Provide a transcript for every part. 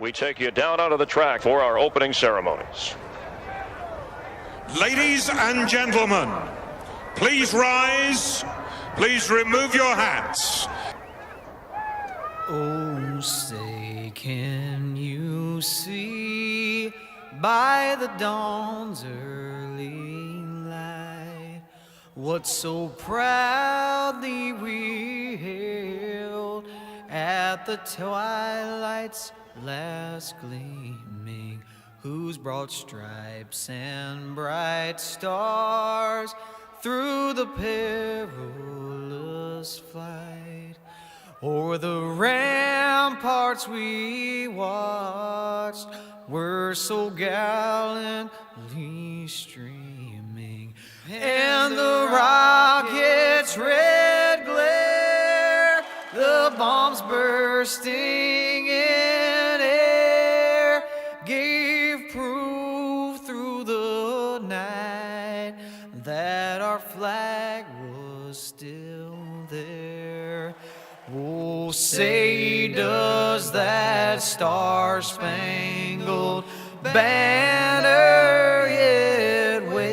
we take you down onto the track for our opening ceremonies. Ladies and gentlemen, please rise. Please remove your hats. Oh, say, can you see by the dawn's early light what so proudly we hailed at the twilight's last gleaming, whose broad stripes and bright stars through the perilous flight o'er the ramparts we watched were so gallantly streaming, and the rocket's red glare, the bombs bursting in air, gave proof through the night that our flag was still there. Oh, say, does that star-spangled banner yet wave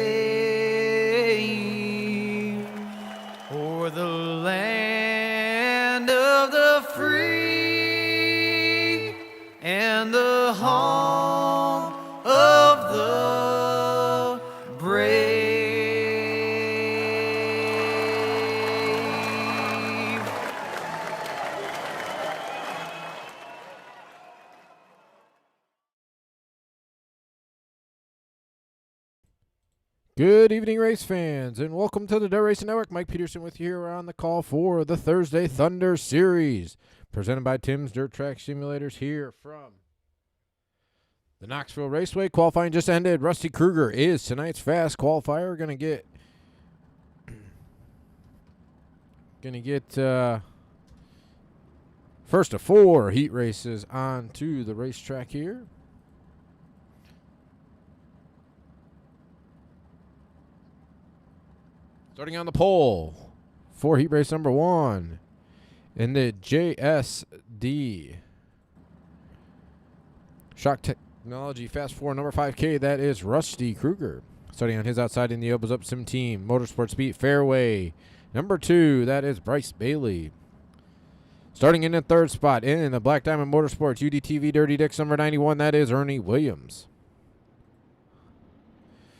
o'er the land of the free and the home of the brave? Good evening, race fans, and welcome to the Dirt Racing Network. Mike Peterson with you here on the call for the Thursday Thunder Series, presented by Tim's Dirt Track Simulators here from the Knoxville Raceway. Qualifying just ended. Rusty Kruger is tonight's fast qualifier. Gonna get first of 4 heat races onto the racetrack here. Starting on the pole for heat race number 1 in the JSD Shock Technology Fast 4 number 5K, that is Rusty Kruger. Starting on his outside in the Elbows Up Sim Team Motorsports Beat Fairway number 2, that is Bryce Bailey. Starting in the 3rd spot in the Black Diamond Motorsports UDTV Dirty Dicks number 91, that is Ernie Williams.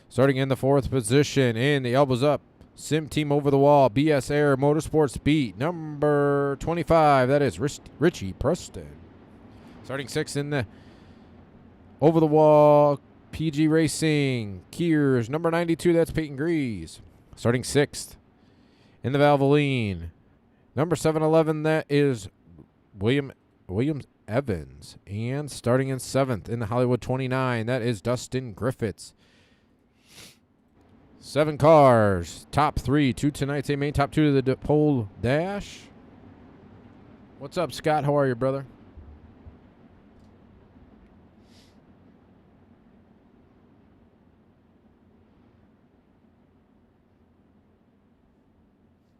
Starting in the 4th position in the Elbows Up Sim Team Over the Wall BS Air Motorsports Beat number 25, that is Richie Preston. Starting 6th in the Over the Wall PG Racing Kiers number 92, that's Peyton Grease. Starting 6th in the Valvoline number 711, that is Williams Evans. And starting in 7th in the Hollywood 29, that is Dustin Griffiths. 7 cars, top 3 to tonight's A main, top 2 to the pole dash. What's up, Scott? How are you, brother?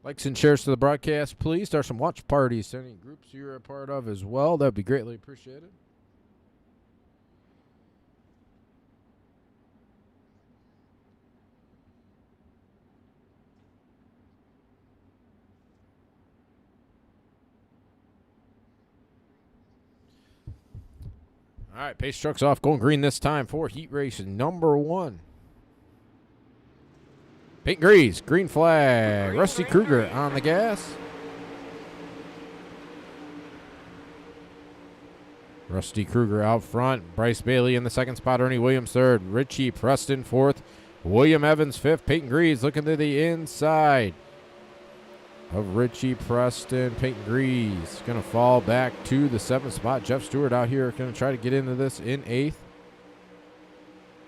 Likes and shares to the broadcast, please. Start some watch parties. Send any groups you're a part of as well. That would be greatly appreciated. All right, pace truck's off, going green this time for heat race number 1. Pink Grease, green flag. Rusty Kruger on the gas. Rusty Kruger out front. Bryce Bailey in the 2nd spot. Ernie Williams 3rd. Richie Preston 4th. William Evans 5th. Peyton Grease looking to the inside of Richie Preston. Peyton Grease going to fall back to the 7th spot. Jeff Stewart out here going to try to get into this in 8th.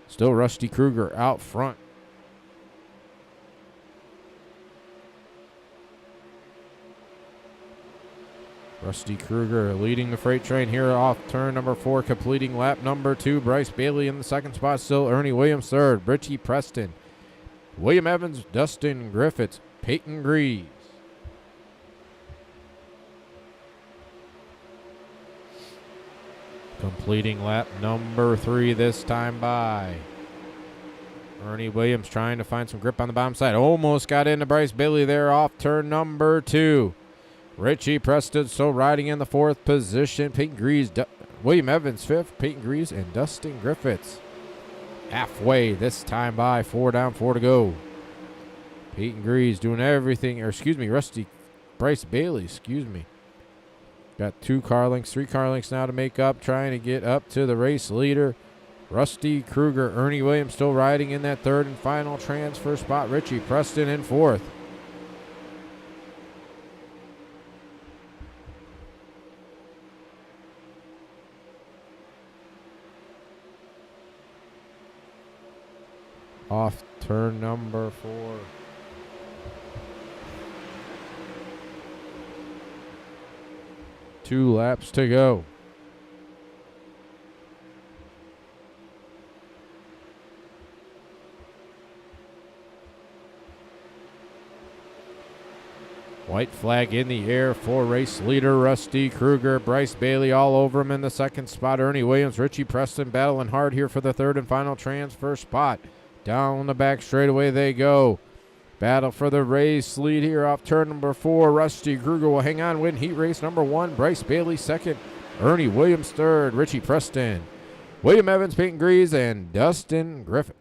Still Rusty Kruger out front. Rusty Kruger leading the freight train here off turn number 4, completing lap number 2. Bryce Bailey in the 2nd spot, still Ernie Williams 3rd. Richie Preston, William Evans, Dustin Griffiths, Peyton Grease. Completing lap number 3 this time by Ernie Williams, trying to find some grip on the bottom side. Almost got into Bryce Bailey there off turn number 2. Richie Preston still riding in the 4th position. Peyton Greaves, William Evans 5th. Peyton Greaves and Dustin Griffiths halfway this time by. 4 down, 4 to go. Peyton Greaves doing everything, Bryce Bailey, got 2 car lengths, 3 car lengths now to make up, trying to get up to the race leader, Rusty Kruger. Ernie Williams still riding in that 3rd and final transfer spot. Richie Preston in 4th. Off turn number 4. Two laps to go. White flag in the air for race leader Rusty Kruger. Bryce Bailey all over him in the 2nd spot. Ernie Williams, Richie Preston battling hard here for the 3rd and final transfer spot. Down the back straightaway they go. Battle for the race lead here off turn number 4. Rusty Kruger will hang on, win heat race number 1. Bryce Bailey 2nd. Ernie Williams 3rd. Richie Preston, William Evans, Peyton Greaves, and Dustin Griffiths.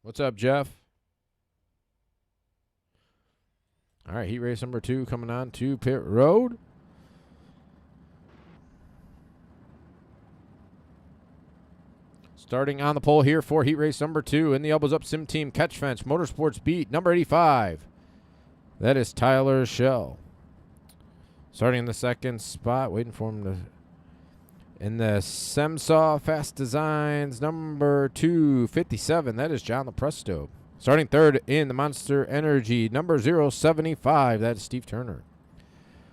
What's up, Jeff? All right, heat race number 2 coming on to pit road. Starting on the pole here for heat race number 2 in the Elbows Up Sim Team Catch Fence Motorsports Beat number 85. That is Tyler Schell. Starting in the 2nd spot, waiting for him to. In the Semsaw Fast Designs number 257, that is John LaPresto. Starting 3rd in the Monster Energy number 075, that is Steve Turner.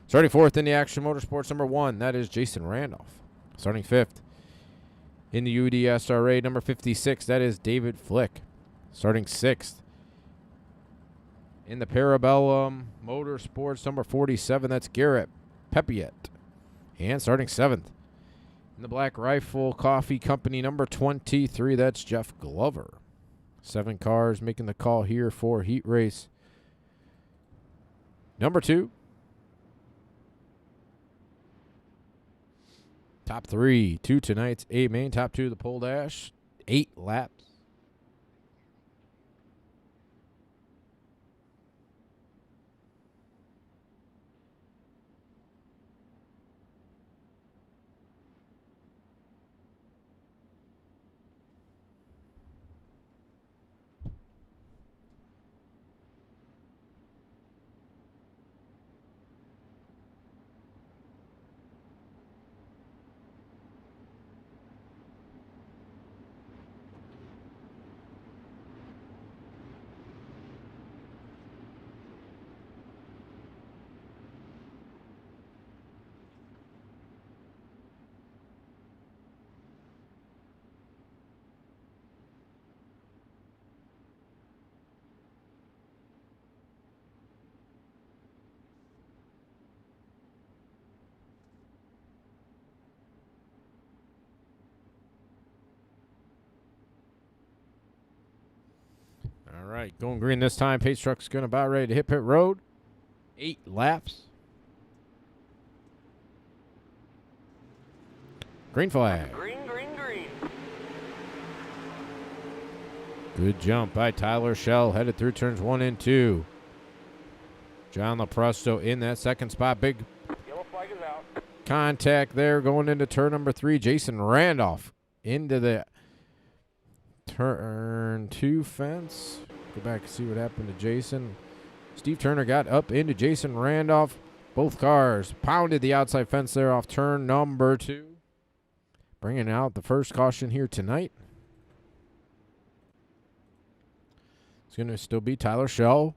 Starting 4th in the Action Motorsports number 1, that is Jason Randolph. Starting 5th in the UDSRA number 56, that is David Flick. Starting 6th in the Parabellum Motorsports number 47, that's Garrett Pepiet. And starting 7th in the Black Rifle Coffee Company number 23, that's Jeff Glover. 7 cars making the call here for heat race number 2. Top 3 to tonight's A main. Top 2 of the pole dash. 8 laps. All right, going green this time. Pace truck's going to about ready to hit pit road. 8 laps. Green flag. Green, green, green. Good jump by Tyler Schell. Headed through turns 1 and 2. John LaPresto in that 2nd spot. Big Yellow flag is out. contact there going into turn number 3. Jason Randolph into the turn 2 fence. Go back and see what happened to Jason. Steve Turner got up into Jason Randolph. Both cars pounded the outside fence there off turn number 2. Bringing out the first caution here tonight. It's going to still be Tyler Schell,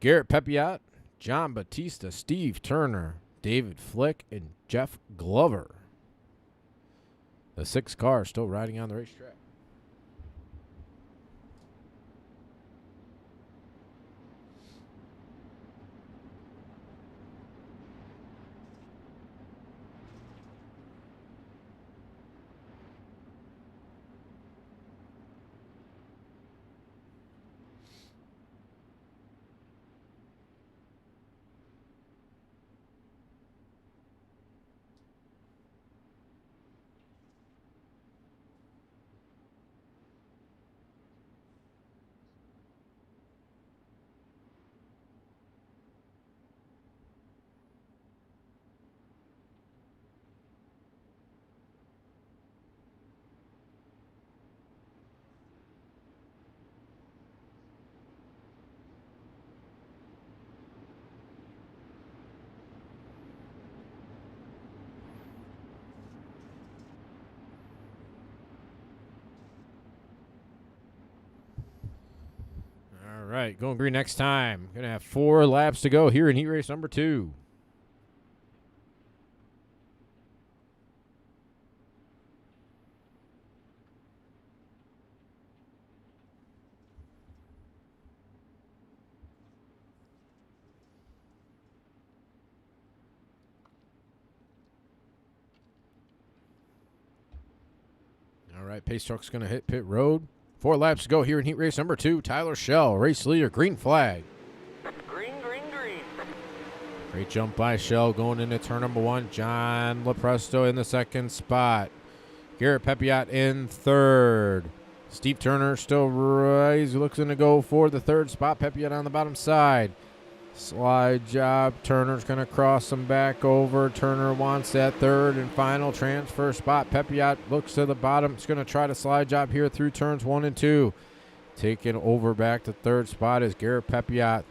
Garrett Pepiot, John Batista, Steve Turner, David Flick, and Jeff Glover. The 6 cars still riding on the racetrack. All right, going green next time. Going to have 4 laps to go here in heat race number 2. All right, pace truck's going to hit pit road. 4 laps to go here in heat race number 2. Tyler Shell, race leader, green flag. Green. Great jump by Shell going into turn number 1. John Lepresto in the 2nd spot. Garrett Pepiot in 3rd. Steve Turner still he's looking to go for the 3rd spot. Pepiot on the bottom side. Slide job. Turner's going to cross him back over. Turner wants that 3rd and final transfer spot. Pepiot looks to the bottom. He's going to try to slide job here through turns 1 and 2. Taking over back to 3rd spot is Garrett Pepiot.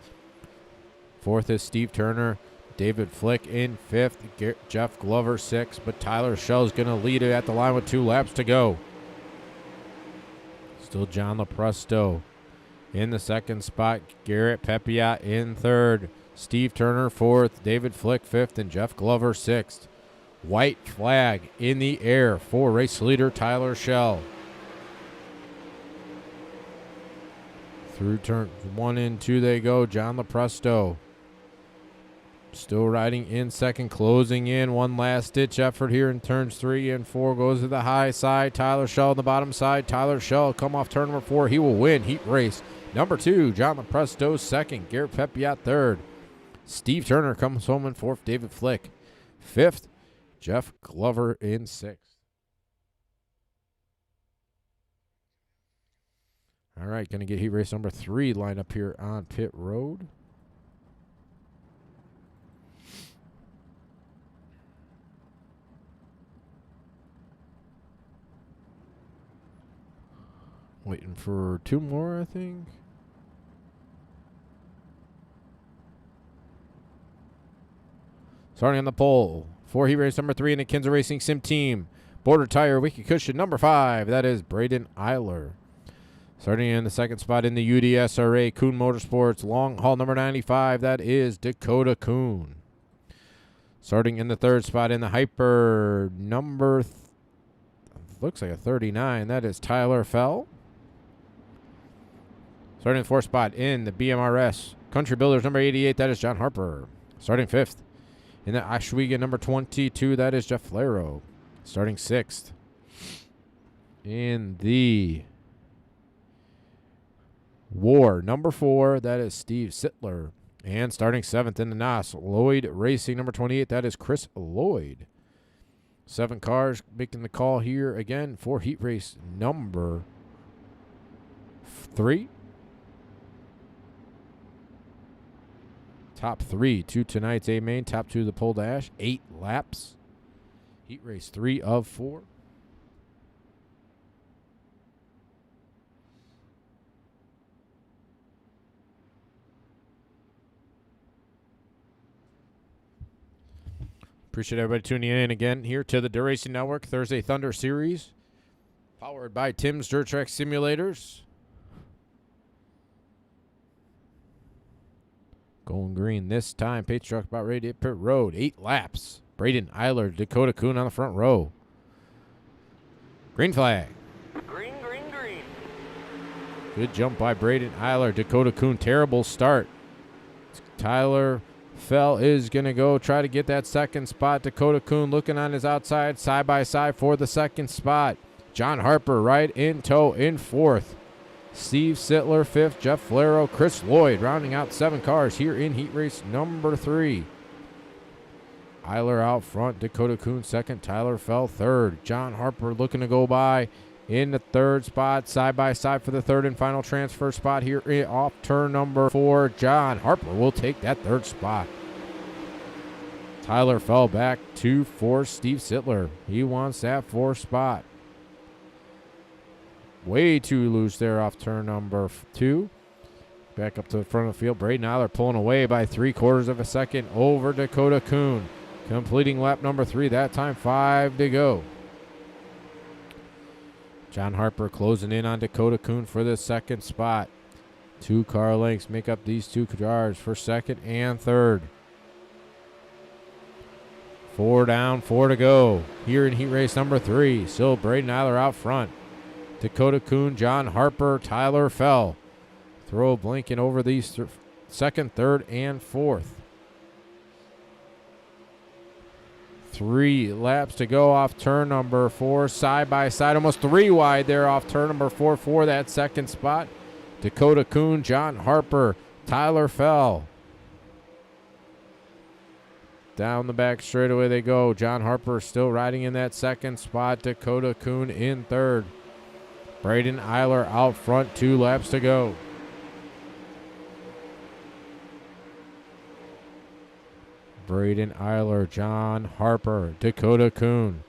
4th is Steve Turner. David Flick in 5th. Jeff Glover 6th. But Tyler Shell's going to lead it at the line with 2 laps to go. Still John Lepresto in the 2nd spot. Garrett Pepiot in 3rd. Steve Turner 4th. David Flick 5th. And Jeff Glover 6th. White flag in the air for race leader Tyler Shell. Through turns 1 and 2 they go. John Lepresto still riding in 2nd, closing in. 1 last ditch effort here in turns 3 and 4. Goes to the high side. Tyler Shell on the bottom side. Tyler Shell come off turn number 4. He will win heat race number 2. John Lepresto 2nd. Garrett Pepiot 3rd. Steve Turner comes home in 4th. David Flick 5th. Jeff Glover in 6th. All right, going to get heat race number 3 lined up here on pit road. Waiting for 2 more, I think. Starting on the pole for heat race number 3 in the Kinza Racing Sim Team. Border Tire, Wiki Cushion number 5. That is Braden Eiler. Starting in the 2nd spot in the UDSRA Kuhn Motorsports Long Haul number 95. That is Dakota Kuhn. Starting in the 3rd spot in the Hyper number, looks like a 39. That is Tyler Fell. Starting in the 4th spot in the BMRS Country Builders number 88. That is John Harper. Starting 5th in the Ashwaubenon number 22. That is Jeff Flaro. Starting 6th in the War number 4. That is Steve Sittler. And starting 7th in the NOS Lloyd Racing number 28. That is Chris Lloyd. 7 cars making the call here again for heat race number 3. Top 3 to tonight's A main. Top 2 of the pole dash. 8 laps. Heat race 3 of 4. Appreciate everybody tuning in again here to the Dirt Racing Network Thursday Thunder Series, powered by Tim's Dirt Track Simulators. Going green this time. Pace truck about ready to hit pit road. 8 laps. Braden Eiler, Dakota Kuhn on the front row. Green flag. Green, green, green. Good jump by Braden Eiler. Dakota Kuhn, terrible start. Tyler Fell is going to go try to get that second spot. Dakota Kuhn looking on his outside, side by side for the second spot. John Harper right in tow in fourth. Steve Sittler fifth. Jeff Flero, Chris Lloyd rounding out 7 cars here in heat race number 3. Eiler out front. Dakota Kuhn second. Tyler Fell third. John Harper looking to go by in the third spot, side by side for the third and final transfer spot here off turn number 4. John Harper will take that third spot. Tyler Fell back to 4. Steve Sittler. He wants that 4th spot. Way too loose there off turn number 2. Back up to the front of the field. Braden Eiler pulling away by 3/4 of a second over Dakota Kuhn. Completing lap number 3. That time 5 to go. John Harper closing in on Dakota Kuhn for the second spot. 2 car lengths make up these 2 cars for second and third. 4 down, 4 to go. Here in heat race number 3. Still Braden Eiler out front. Dakota Kuhn, John Harper, Tyler Fell. Throw blinking over these second, third, and fourth. 3 laps to go off turn number 4. Side by side, almost 3 wide there off turn number 4 for that second spot. Dakota Kuhn, John Harper, Tyler Fell. Down the back straightaway they go. John Harper still riding in that second spot. Dakota Kuhn in third. Braden Eiler out front, 2 laps to go. Braden Eiler, John Harper, Dakota Kuhn,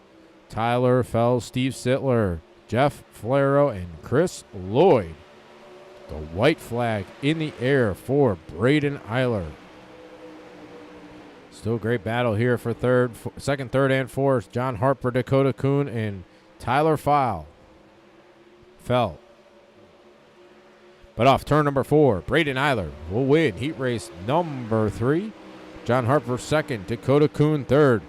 Tyler Fell, Steve Sittler, Jeff Flero, and Chris Lloyd. The white flag in the air for Braden Eiler. Still great battle here for second, third, and fourth. John Harper, Dakota Kuhn, and Tyler Fell. But off turn number 4, Braden Eiler will win heat race number 3. John Harper second, Dakota Kuhn third,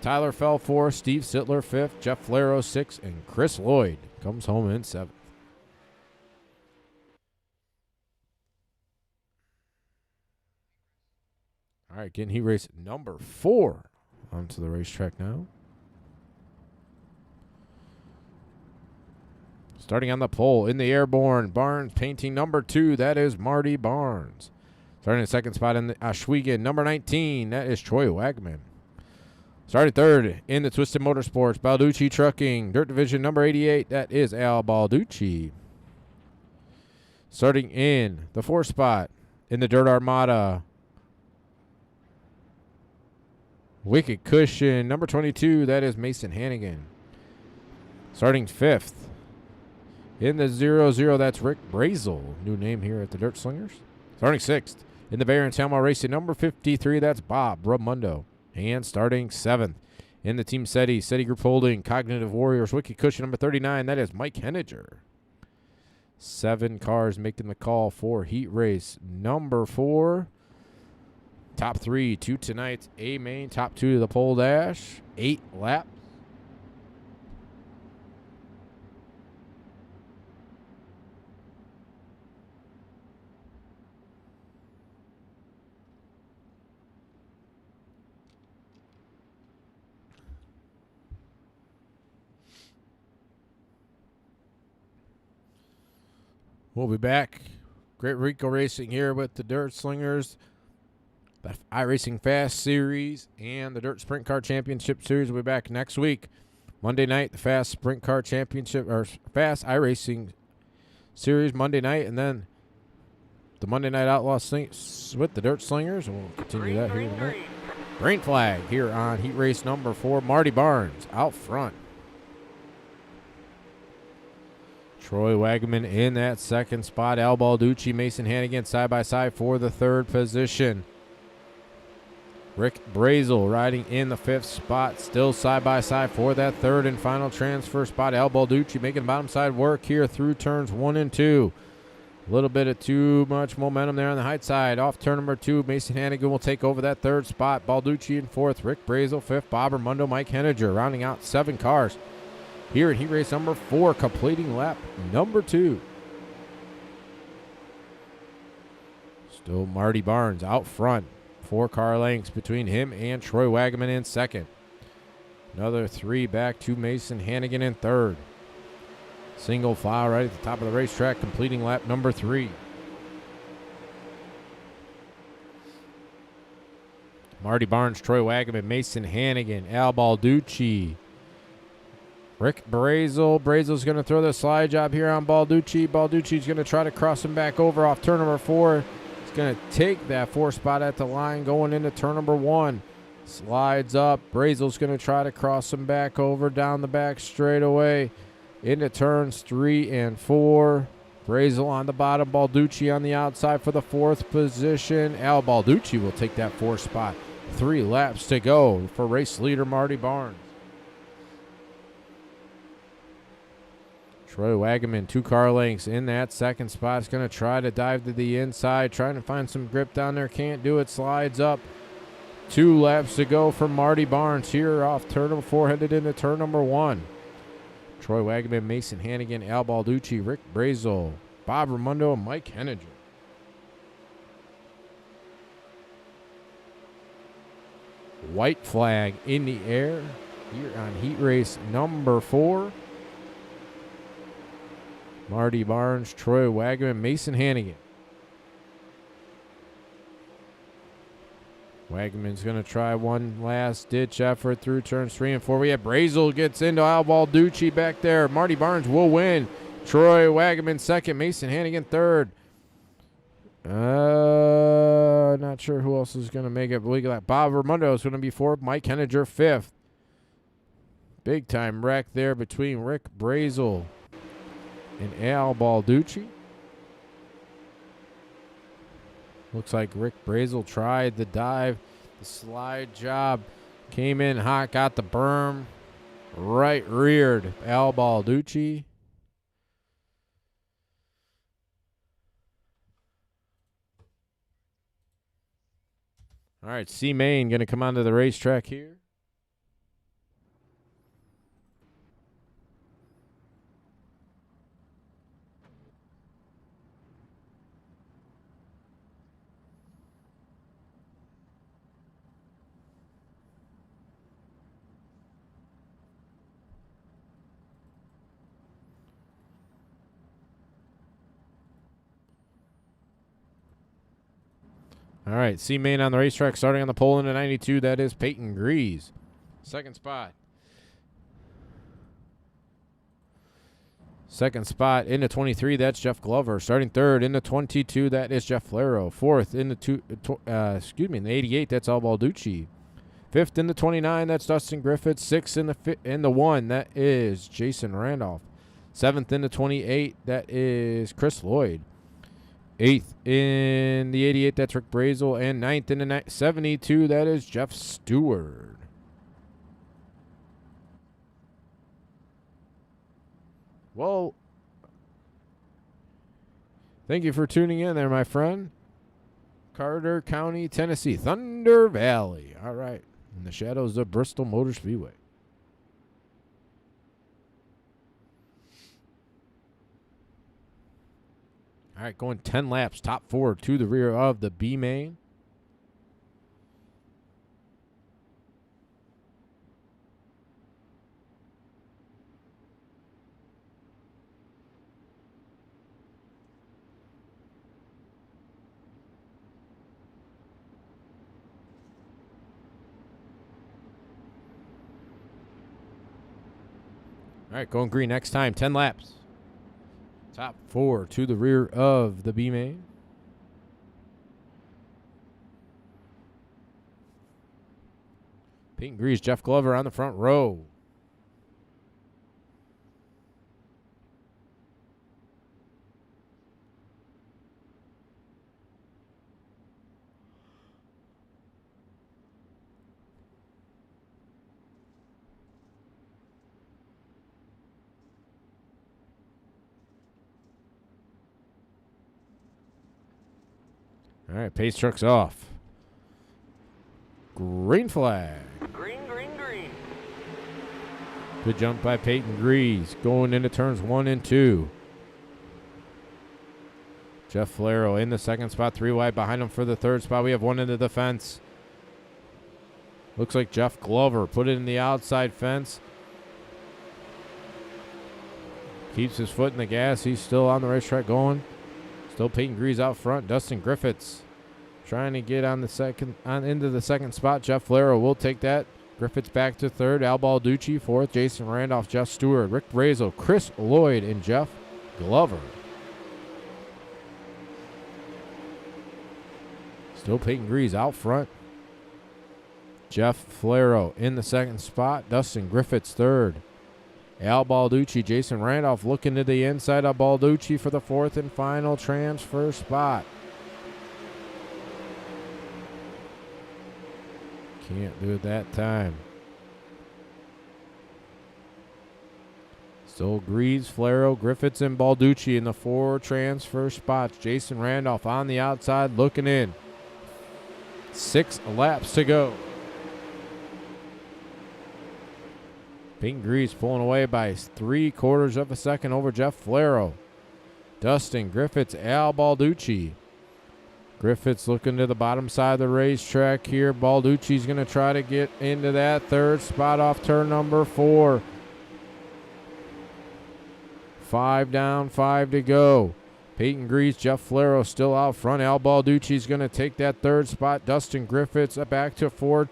Tyler Fell 4th, Steve Sittler 5th, Jeff Flero 6th, and Chris Lloyd comes home in 7th. All right, getting heat race number 4 onto the racetrack now. Starting on the pole in the airborne, Barnes painting number 2. That is Marty Barnes. Starting in second spot in the Oswego, number 19. That is Troy Wagman. Starting third in the Twisted Motorsports, Balducci Trucking. Dirt Division number 88. That is Al Balducci. Starting in the 4th spot in the Dirt Armada, Wicked Cushion, number 22. That is Mason Hannigan. Starting 5th in the 0-0, that's Rick Brazel. New name here at the Dirt Slingers. Starting 6th in the Barron Talma Racing, number 53, that's Bob Ramundo. And starting 7th in the Team SETI Group Holding, Cognitive Warriors, Wicked Cushion, number 39, that is Mike Henniger. 7 cars making the call for heat race number 4. Top 3 to tonight's A main, top 2 to the pole dash, 8 laps. We'll be back. Great Rico Racing here with the Dirt Slingers, the iRacing Fast Series, and the Dirt Sprint Car Championship Series. We'll be back next week. Monday night, the Fast Sprint Car Championship, or Fast iRacing Series Monday night, and then the Monday Night Outlaw with the Dirt Slingers, and we'll continue that here tonight. Green flag here on heat race number 4. Marty Barnes out front. Troy Wagman in that second spot. Al Balducci, Mason Hannigan side by side for the 3rd position. Rick Brazel riding in the 5th spot, still side by side for that 3rd and final transfer spot. Al Balducci making bottom side work here through turns 1 and 2. A little bit of too much momentum there on the high side. Off turn number 2, Mason Hannigan will take over that 3rd spot. Balducci in 4th, Rick Brazel 5th, Bob Ramundo, Mike Henniger rounding out 7 cars here in heat race number 4, completing lap number 2. Still Marty Barnes out front. 4 car lengths between him and Troy Wagaman in second. Another 3 back to Mason Hannigan in third. Single file right at the top of the racetrack, completing lap number 3. Marty Barnes, Troy Wagaman, Mason Hannigan, Al Balducci, Rick Brazel. Brazel's going to throw the slide job here on Balducci. Balducci's going to try to cross him back over off turn number 4. He's going to take that 4 spot at the line going into turn number 1. Slides up. Brazel's going to try to cross him back over down the back straightaway into turns 3 and 4. Brazel on the bottom. Balducci on the outside for the 4th position. Al Balducci will take that 4 spot. 3 laps to go for race leader Marty Barnes. Troy Wagaman, 2 car lengths in that second spot. Is going to try to dive to the inside, trying to find some grip down there. Can't do it. Slides up. 2 laps to go for Marty Barnes here off turn number 4, headed into turn number 1. Troy Wagaman, Mason Hannigan, Al Balducci, Rick Brazel, Bob Raimondo, and Mike Henninger. White flag in the air here on heat race number 4. Marty Barnes, Troy Wagaman, Mason Hannigan. Wagaman's going to try one last ditch effort through turns 3 and 4. We have Brazel gets into Al Balducci back there. Marty Barnes will win. Troy Wagaman second, Mason Hannigan third. Not sure who else is going to make it. Bob Raimondo is going to be 4th. Mike Henninger 5th. Big time wreck there between Rick Brazel and Al Balducci. Looks like Rick Brazel tried the dive. The slide job came in hot, got the berm. Right reared Al Balducci. All right, C. Main going to come onto the racetrack here. All right, C Main on the racetrack, starting on the pole into 92. That is Peyton Grease. Second spot. Second spot into 23. That's Jeff Glover. Starting third into 22. That is Jeff Flero. Fourth into in the 88. That's Al Balducci. Fifth in the 29. That's Dustin Griffith. Sixth in the 1. That is Jason Randolph. Seventh in the 28. That is Chris Lloyd. 8th in the 88, that's Rick Brazel. And 9th in the 72, that is Jeff Stewart. Well, thank you for tuning in there, my friend. Carter County, Tennessee, Thunder Valley. All right, in the shadows of Bristol Motor Speedway. All right, going 10 laps, top 4 to the rear of the B main. All right, going green next time, 10 laps. Top 4 to the rear of the B main. Peyton Grease, Jeff Glover on the front row. All right, pace truck's off. Green flag. Green, green, green. Good jump by Peyton Grease. Going into turns 1 and 2. Jeff Flero in the second spot, 3 wide behind him for the third spot. We have one into the fence. Looks like Jeff Glover put it in the outside fence. Keeps his foot in the gas. He's still on the racetrack going. Still Peyton Grease out front. Dustin Griffiths trying to get on into the second spot. Jeff Flero will take that. Griffiths back to third. Al Balducci fourth. Jason Randolph, Jeff Stewart, Rick Brazel, Chris Lloyd, and Jeff Glover. Still Peyton Grease out front. Jeff Flero in the second spot. Dustin Griffiths third. Al Balducci, Jason Randolph looking to the inside of Balducci for the fourth and final transfer spot. Can't do it that time. Still Grease, Flero, Griffiths, and Balducci in the 4 transfer spots. Jason Randolph on the outside looking in. 6 laps to go. Peyton Grease pulling away by 3/4 of a second over Jeff Flero. Dustin Griffiths, Al Balducci. Griffiths looking to the bottom side of the racetrack here. Balducci's going to try to get into that third spot off turn number 4. 5 down, 5 to go. Peyton Grease, Jeff Flero still out front. Al Balducci's going to take that third spot. Dustin Griffiths back to 4.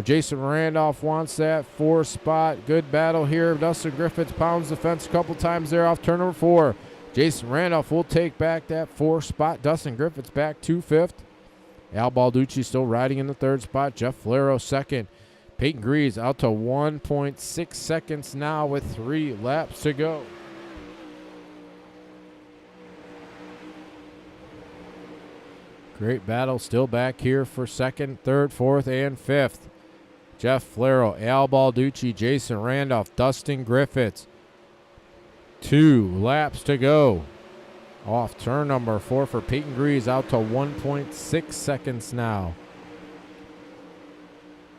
Jason Randolph wants that 4 spot. Good battle here. Dustin Griffiths pounds the fence a couple times there off turn number 4. Jason Randolph will take back that 4 spot. Dustin Griffiths back to 5th. Al Balducci still riding in the 3rd spot. Jeff Flero 2nd. Peyton Grease out to 1.6 seconds now with 3 laps to go. Great battle still back here for 2nd, 3rd, 4th, and 5th. Jeff Flero, Al Balducci, Jason Randolph, Dustin Griffiths. 2 laps to go. Off turn number 4 for Peyton Grease out to 1.6 seconds now.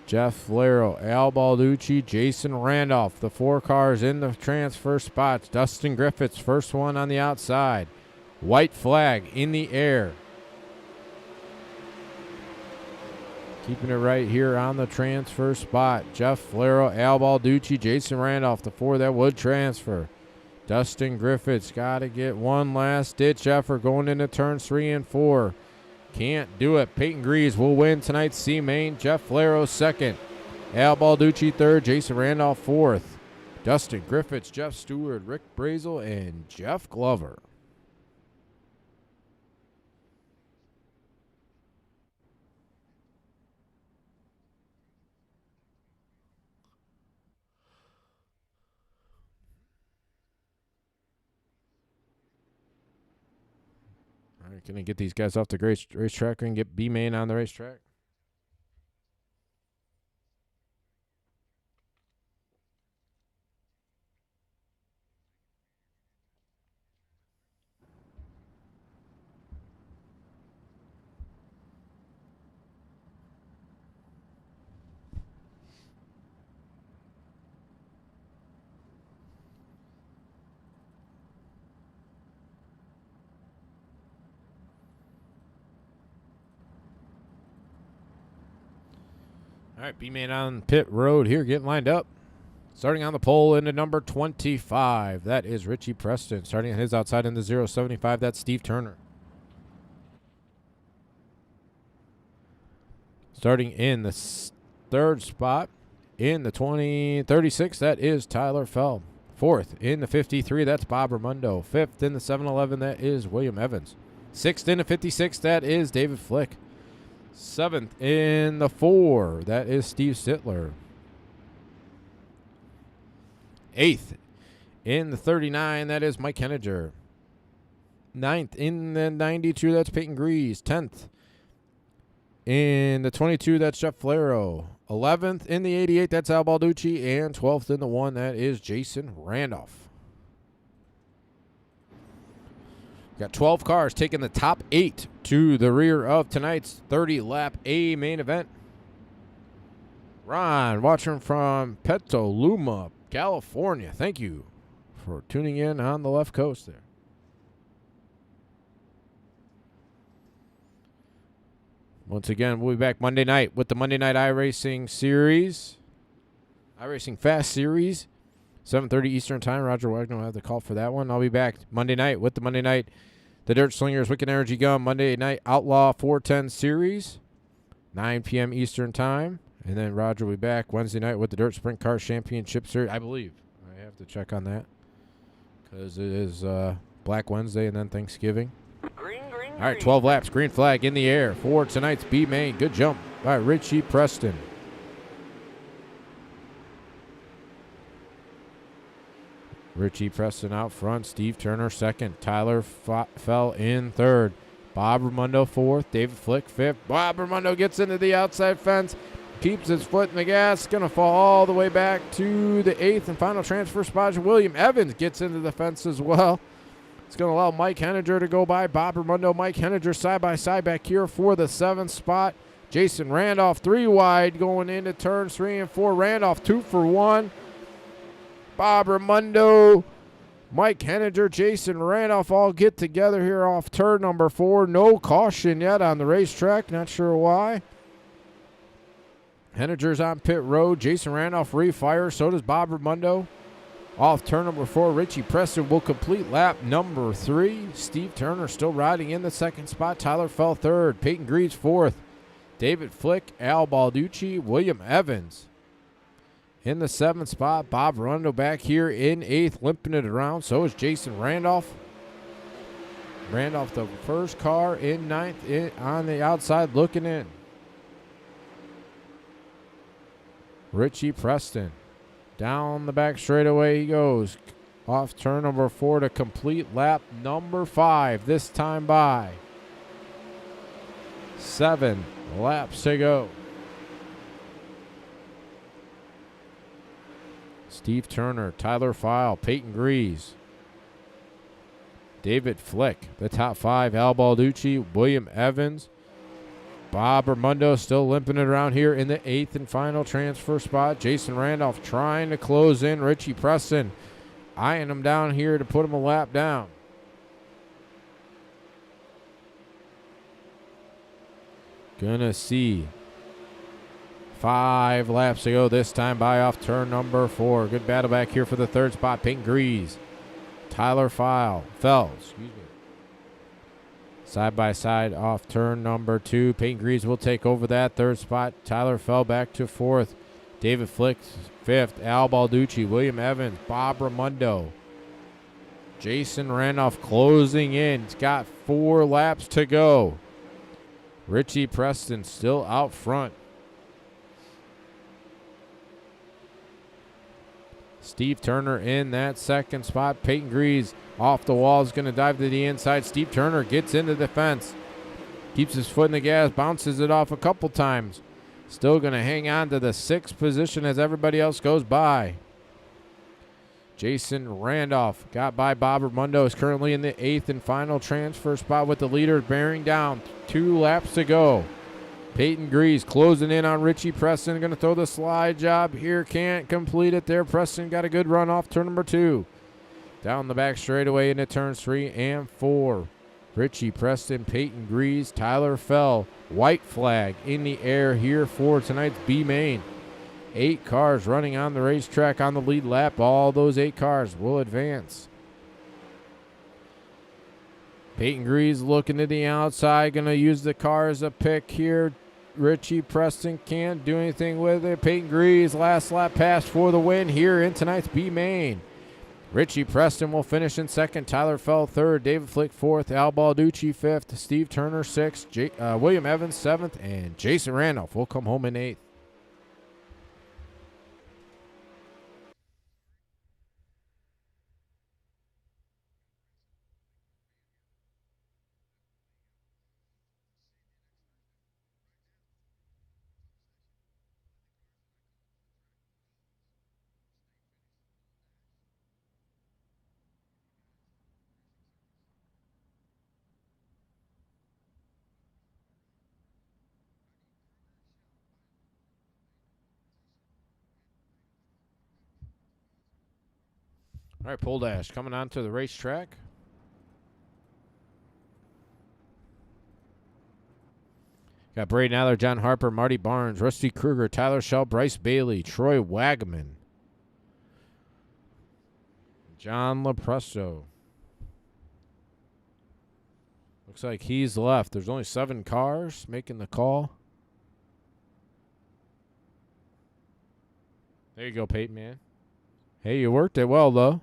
Jeff Flero, Al Balducci, Jason Randolph. The 4 cars in the transfer spots. Dustin Griffiths, first one on the outside. White flag in the air. Keeping it right here on the transfer spot. Jeff Flero, Al Balducci, Jason Randolph, the 4 that would transfer. Dustin Griffiths got to get one last ditch effort going into turns 3 and 4. Can't do it. Peyton Grease will win tonight's C-Main. Jeff Flero 2nd. Al Balducci 3rd. Jason Randolph 4th. Dustin Griffiths, Jeff Stewart, Rick Brazel, and Jeff Glover. All right, can I get these guys off the racetrack and get B-Main on the racetrack? All right, B-Main on pit road here, getting lined up. Starting on the pole into number 25. That is Richie Preston. Starting on his outside in the 075, that's Steve Turner. Starting in the 3rd spot in the 36, that is Tyler Fell. 4th in the 53, that's Bob Ramundo. 5th in the 711, that is William Evans. 6th in the 56, that is David Flick. 7th in the 4, that is Steve Sittler. 8th in the 39, that is Mike Henniger. 9th in the 92, that's Peyton Grease. 10th in the 22, that's Jeff Flero. 11th in the 88, that's Al Balducci. And 12th in the 1, that is Jason Randolph. Got 12 cars taking the top 8 to the rear of tonight's 30-lap A main event. Ron watching from Petaluma, California. Thank you for tuning in on the left coast there. Once again, we'll be back Monday night with the Monday Night iRacing Series. iRacing Fast Series. 7:30 Eastern Time. Roger Wagner will have the call for that one. I'll be back Monday night with the Monday Night The Dirt Slingers Wicked Energy Gum Monday Night Outlaw 410 Series. 9 p.m. Eastern Time. And then Roger will be back Wednesday night with the Dirt Sprint Car Championship Series. I believe. I have to check on that. Because it is Black Wednesday and then Thanksgiving. Green, green, All right, 12 laps. Green flag in the air for tonight's B main. Good jump by Richie Preston. Richie Preston out front. Steve Turner second. Tyler fell in third. Bob Raimondo fourth. David Flick fifth. Bob Raimondo gets into the outside fence. Keeps his foot in the gas. Going to fall all the way back to the eighth and final transfer spot. William Evans gets into the fence as well. It's going to allow Mike Henninger to go by. Bob Raimondo, Mike Henninger side by side back here for the seventh spot. Jason Randolph 3 wide going into turns 3 and 4. Randolph 2 for 1. Bob Raimondo, Mike Henninger, Jason Randolph all get together here off turn number 4. No caution yet on the racetrack. Not sure why. Henninger's on pit road. Jason Randolph refires. So does Bob Raimondo. Off turn number 4, Richie Preston will complete lap number 3. Steve Turner still riding in the second spot. Tyler fell third. Peyton Greaves fourth. David Flick, Al Balducci, William Evans in the seventh spot. Bob Raimondo back here in eighth, limping it around. So is Jason Randolph. Randolph, the first car in ninth, on the outside looking in. Richie Preston. Down the back straightaway he goes. Off turn number 4 to complete lap number 5. This time by 7 laps to go. Steve Turner, Tyler File, Peyton Greaves, David Flick, the top 5. Al Balducci, William Evans, Bob Raimondo still limping it around here in the 8th and final transfer spot. Jason Randolph trying to close in. Richie Preston eyeing him down here to put him a lap down. Gonna see 5 laps to go this time by off turn number 4. Good battle back here for the third spot. Peyton Greaves, Tyler Fells, side by side off turn number 2. Peyton Greaves will take over that third spot. Tyler fell back to 4th. David Flick 5th. Al Balducci, William Evans, Bob Raimondo, Jason Randolph closing in. It's got 4 laps to go. Richie Preston still out front. Steve Turner in that second spot. Peyton Greaves off the wall is going to dive to the inside. Steve Turner gets into the fence. Keeps his foot in the gas. Bounces it off a couple times. Still going to hang on to the 6th position as everybody else goes by. Jason Randolph got by Bob Raimondo. Is currently in the 8th and final transfer spot with the leaders bearing down. 2 laps to go. Peyton Greaves closing in on Richie Preston. Going to throw the slide job here. Can't complete it there. Preston got a good run off turn number 2. Down the back straightaway into turns 3 and 4. Richie Preston, Peyton Greaves, Tyler Fell. White flag in the air here for tonight's B main. 8 cars running on the racetrack on the lead lap. All those 8 cars will advance. Peyton Greaves looking to the outside. Going to use the car as a pick here. Richie Preston can't do anything with it. Peyton Greaves, last lap pass for the win here in tonight's B main. Richie Preston will finish in 2nd. Tyler Fell 3rd. David Flick 4th. Al Balducci 5th. Steve Turner 6th. William Evans 7th. And Jason Randolph will come home in 8th. All right, pole dash coming onto the racetrack. Got Braden Aller, John Harper, Marty Barnes, Rusty Kruger, Tyler Schell, Bryce Bailey, Troy Wagaman, John Lepresto. Looks like he's left. There's only 7 cars making the call. There you go, Peyton, man. Hey, you worked it well, though.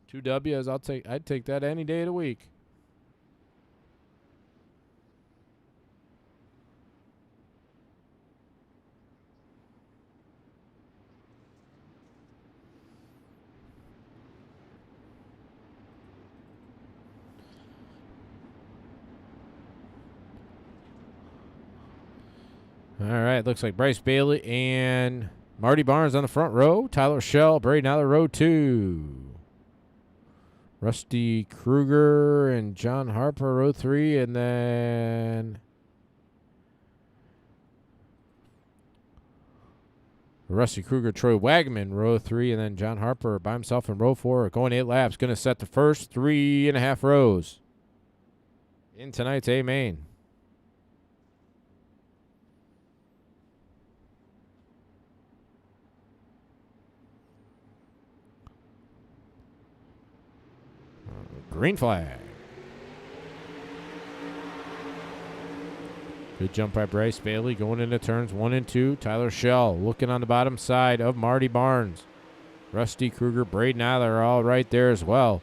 2 W's. I'd take that any day of the week. All right, looks like Bryce Bailey and Marty Barnes on the front row. Tyler Schell, Braden Aller, row 2. Rusty Kruger and John Harper, row 3. And then Rusty Kruger, Troy Wagman, row 3. And then John Harper by himself in row 4. Going 8 laps. Going to set the first 3.5 rows in tonight's A main. Green flag. Good jump by Bryce Bailey going into turns 1 and 2. Tyler Schell looking on the bottom side of Marty Barnes. Rusty Kruger, Braden Aller are all right there as well.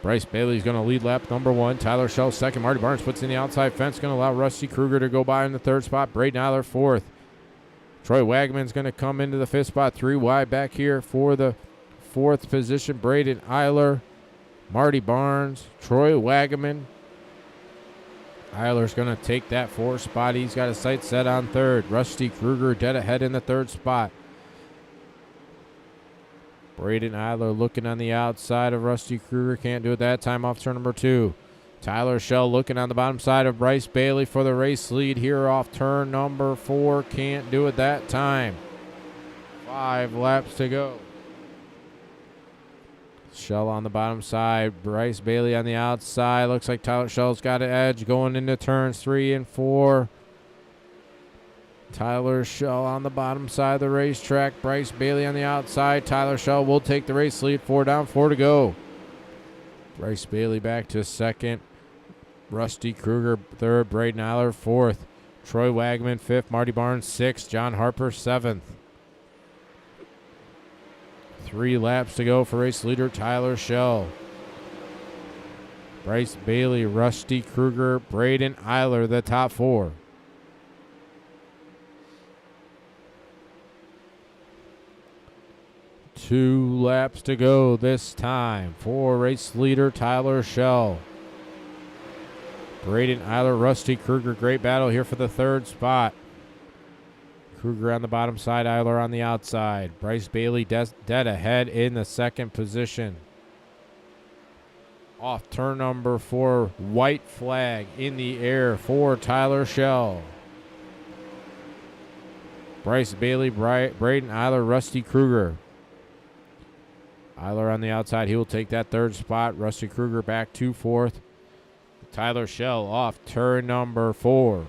Bryce Bailey's going to lead lap number 1. Tyler Schell second. Marty Barnes puts in the outside fence. Going to allow Rusty Kruger to go by in the 3rd spot. Braden Aller 4th. Troy Wagman's going to come into the 5th spot. 3 wide back here for the 4th position. Braden Aller, Marty Barnes, Troy Wagaman. Eiler's going to take that 4th spot. He's got his sights set on 3rd. Rusty Kruger dead ahead in the 3rd spot. Braden Aller looking on the outside of Rusty Kruger. Can't do it that time off turn number 2. Tyler Schell looking on the bottom side of Bryce Bailey for the race lead here off turn number 4. Can't do it that time. 5 laps to go. Schell on the bottom side. Bryce Bailey on the outside. Looks like Tyler Schell's got an edge going into turns 3 and 4. Tyler Schell on the bottom side of the racetrack. Bryce Bailey on the outside. Tyler Schell will take the race lead. 4 down, 4 to go. Bryce Bailey back to 2nd. Rusty Kruger 3rd. Braden Aller 4th. Troy Wagman 5th. Marty Barnes 6th. John Harper 7th. 3 laps to go for race leader Tyler Schell. Bryce Bailey, Rusty Kruger, Braden Aller, the top 4. Two laps to go this time for race leader Tyler Schell. Braden Aller, Rusty Kruger, great battle here for the 3rd spot. Kruger on the bottom side, Aller on the outside. Bryce Bailey dead ahead in the 2nd position. Off turn number 4, white flag in the air for Tyler Schell. Bryce Bailey, Braden Aller, Rusty Kruger. Aller on the outside. He will take that 3rd spot. Rusty Kruger back to 4th. Tyler Schell off turn number 4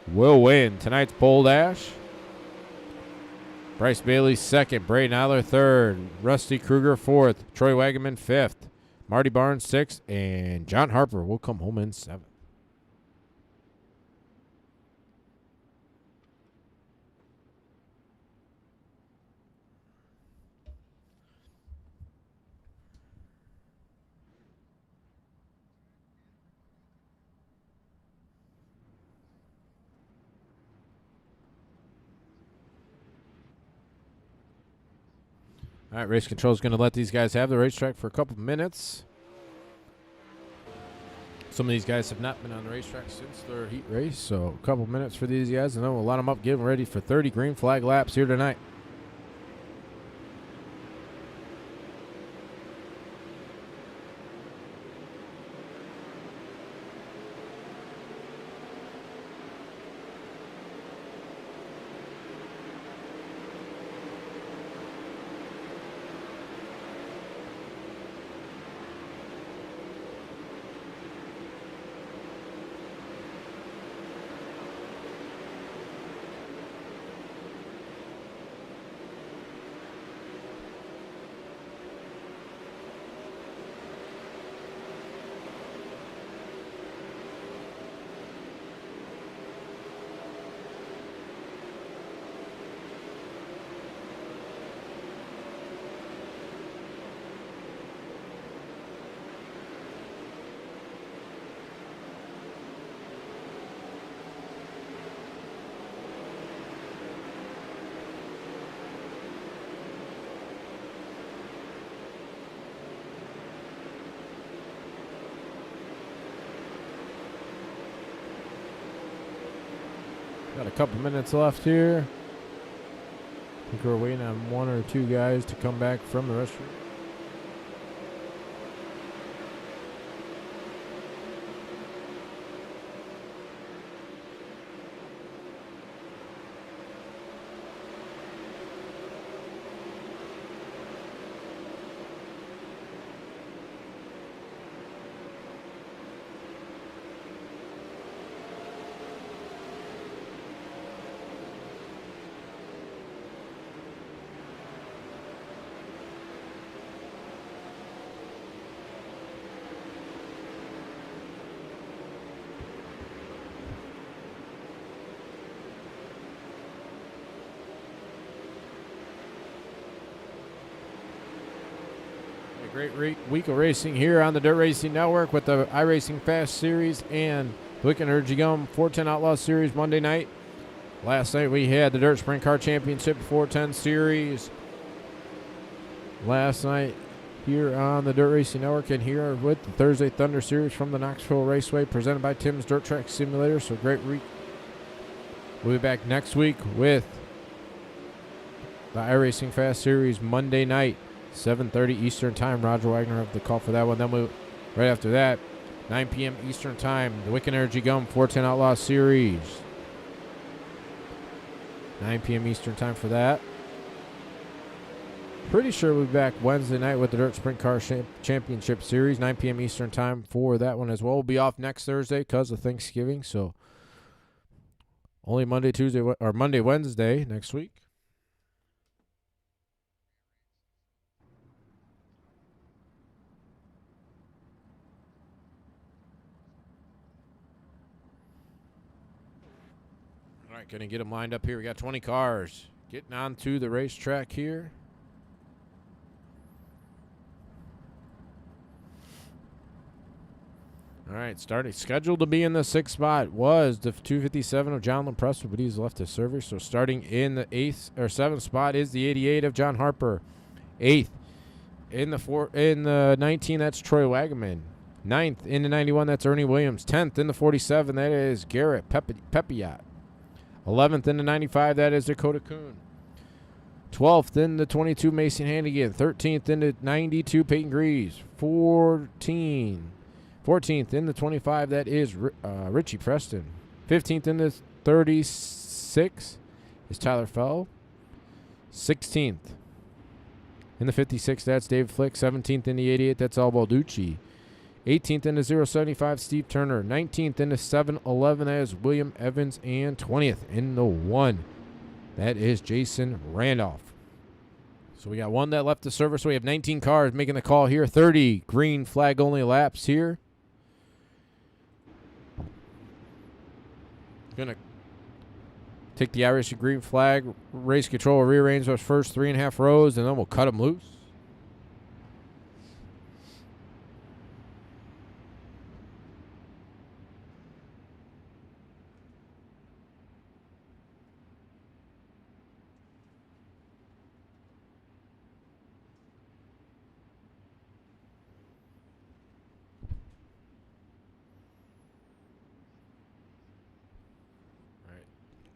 will win tonight's pole dash. Bryce Bailey 2nd. Braden Aller 3rd. Rusty Kruger 4th. Troy Wagaman 5th. Marty Barnes 6th. And John Harper will come home in 7th. All right, race control is going to let these guys have the racetrack for a couple of minutes. Some of these guys have not been on the racetrack since their heat race, so a couple of minutes for these guys, and then we'll line them up, get them ready for 30 green flag laps here tonight. Got a couple minutes left here. I think we're waiting on one or two guys to come back from the restroom. Great week of racing here on the Dirt Racing Network with the iRacing Fast Series and the Wicked Energy Gum 410 Outlaw Series Monday night. Last night we had the Dirt Sprint Car Championship 410 Series. Last night here on the Dirt Racing Network and here with the Thursday Thunder Series from the Knoxville Raceway presented by Tim's Dirt Track Simulator. So great week. We'll be back next week with the iRacing Fast Series Monday night. 7:30 Eastern Time. Roger Wagner of the call for that one. Then right after that, 9 p.m. Eastern Time, the Wicked Energy Gum 410 Outlaw Series. 9 p.m. Eastern Time for that. Pretty sure we'll be back Wednesday night with the Dirt Sprint Car Championship Series. 9 p.m. Eastern Time for that one as well. We'll be off next Thursday because of Thanksgiving. So only Monday, Tuesday, or Monday, Wednesday next week. All right, going to get them lined up here. We got 20 cars getting onto the racetrack here. All right, scheduled to be in the 6th spot was the 257 of John Lempressor, but he's left his service. So starting in the 7th spot is the 88 of John Harper. 8th in the 19, that's Troy Wagaman. 9th in the 91, that's Ernie Williams. 10th in the 47, that is Garrett Pepiot. 11th in the 95, that is Dakota Kuhn. 12th in the 22, Mason Hannigan. 13th in the 92, Peyton Greaves. 14th in the 25, that is Richie Preston. 15th in the 36 is Tyler Fell. 16th in the 56, that's Dave Flick. 17th in the 88, that's Al Balducci. 18th in the 075, Steve Turner. 19th in the 711, that is William Evans. And 20th in the 1, that is Jason Randolph. So we got one that left the service. So we have 19 cars making the call here. 30 green flag only laps here. Going to take the Irish green flag. Race control will rearrange those first 3.5 rows, and then we'll cut them loose.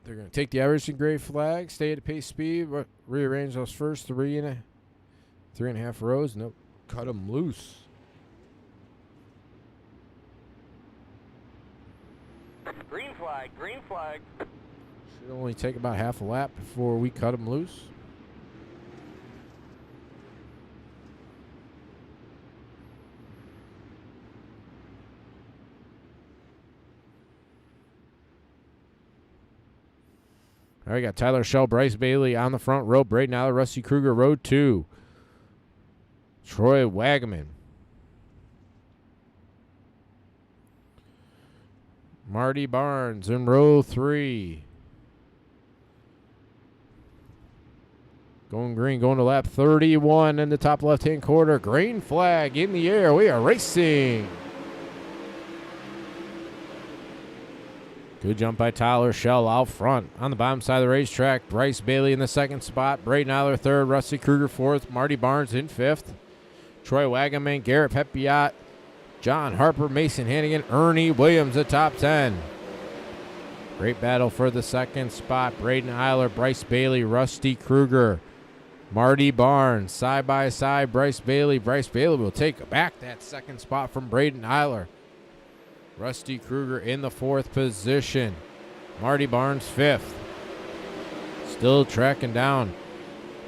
They're going to take the Irish gray flag, stay at pace speed, rearrange those first 3.5 rows, and cut them loose. Green flag, green flag. Should only take about half a lap before we cut them loose. All right, got Tyler Shell, Bryce Bailey on the front row. Braden Aller, Rusty Kruger, row 2. Troy Wagaman. Marty Barnes in row 3. Going green, going to lap 31 in the top left-hand corner. Green flag in the air. We are racing. Good jump by Tyler Shell out front. On the bottom side of the racetrack, Bryce Bailey in the 2nd spot. Braden Aller 3rd. Rusty Kruger 4th. Marty Barnes in 5th. Troy Wagaman, Garrett Pepiot, John Harper, Mason Hannigan, Ernie Williams, the top 10. Great battle for the second spot. Braden Eiler, Bryce Bailey, Rusty Kruger, Marty Barnes. Side by side, Bryce Bailey. Bryce Bailey will take back that second spot from Braden Eiler. Rusty Kruger in the 4th position. Marty Barnes 5th. Still tracking down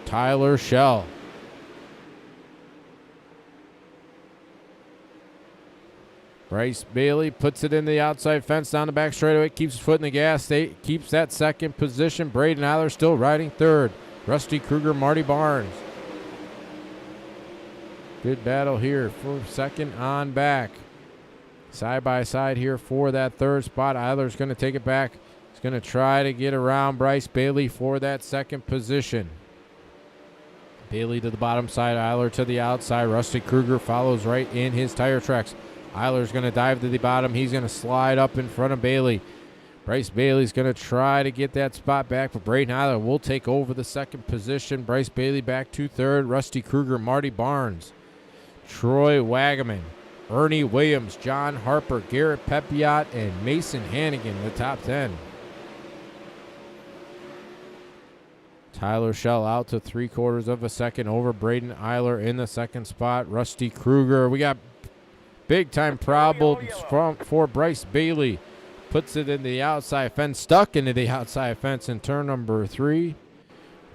Tyler Shell. Bryce Bailey puts it in the outside fence down the back straightaway. Keeps his foot in the gas. Keeps that second position. Braden Eiler still riding 3rd. Rusty Kruger, Marty Barnes. Good battle here for second on back. Side by side here for that 3rd spot. Eiler's going to take it back. He's going to try to get around Bryce Bailey for that 2nd position. Bailey to the bottom side. Eiler to the outside. Rusty Kruger follows right in his tire tracks. Eiler's going to dive to the bottom. He's going to slide up in front of Bailey. Bryce Bailey's going to try to get that spot back, but Braden Eiler will take over the 2nd position. Bryce Bailey back to 3rd. Rusty Kruger, Marty Barnes, Troy Wagaman, Ernie Williams, John Harper, Garrett Pepiot, and Mason Hannigan, the top 10. Tyler Shell out to 3/4 of a second over Braden Eiler in the 2nd spot. Rusty Kruger. We got big-time problems for Bryce Bailey. Puts it in the outside fence, stuck into the outside fence in turn number 3.